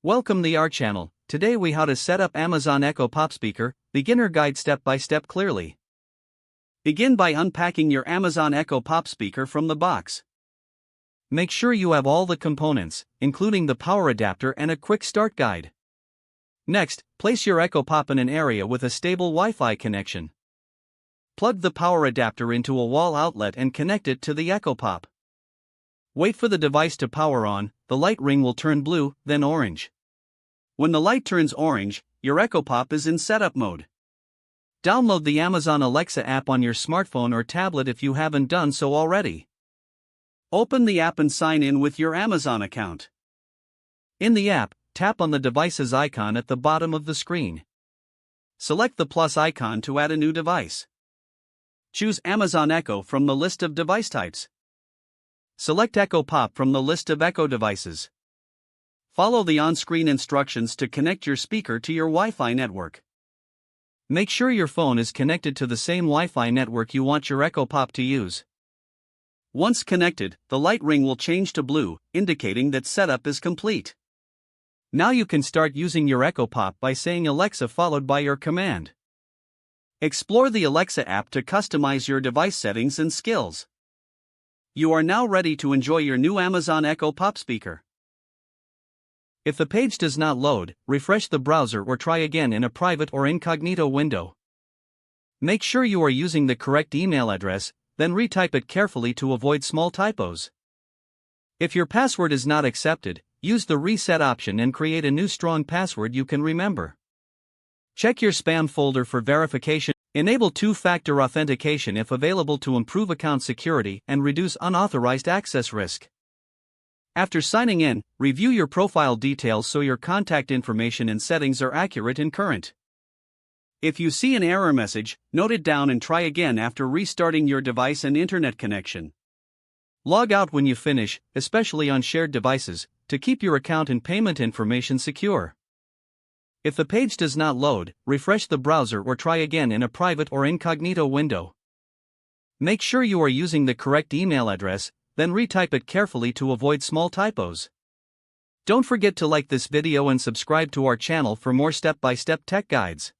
Welcome to our channel. Today we how to set up Amazon Echo Pop Speaker, beginner guide step by step clearly. Begin by unpacking your Amazon Echo Pop Speaker from the box. Make sure you have all the components, including the power adapter and a quick start guide. Next, place your Echo Pop in an area with a stable Wi-Fi connection. Plug the power adapter into a wall outlet and connect it to the Echo Pop. Wait for the device to power on. The light ring will turn blue, then orange. When the light turns orange, your Echo Pop is in setup mode. Download the Amazon Alexa app on your smartphone or tablet if you haven't done so already. Open the app and sign in with your Amazon account. In the app, tap on the device's icon at the bottom of the screen. Select the plus icon to add a new device. Choose Amazon Echo from the list of device types. Select Echo Pop from the list of Echo devices. Follow the on-screen instructions to connect your speaker to your Wi-Fi network. Make sure your phone is connected to the same Wi-Fi network you want your Echo Pop to use. Once connected, the light ring will change to blue, indicating that setup is complete. Now you can start using your Echo Pop by saying Alexa followed by your command. Explore the Alexa app to customize your device settings and skills. You are now ready to enjoy your new Amazon Echo Pop speaker. If the page does not load, refresh the browser or try again in a private or incognito window. Make sure you are using the correct email address, then retype it carefully to avoid small typos. If your password is not accepted, use the reset option and create a new strong password you can remember. Check your spam folder for verification. Enable two-factor authentication if available to improve account security and reduce unauthorized access risk. After signing in, review your profile details so your contact information and settings are accurate and current. If you see an error message, note it down and try again after restarting your device and internet connection. Log out when you finish, especially on shared devices, to keep your account and payment information secure. If the page does not load, refresh the browser or try again in a private or incognito window. Make sure you are using the correct email address, then retype it carefully to avoid small typos. Don't forget to like this video and subscribe to our channel for more step-by-step tech guides.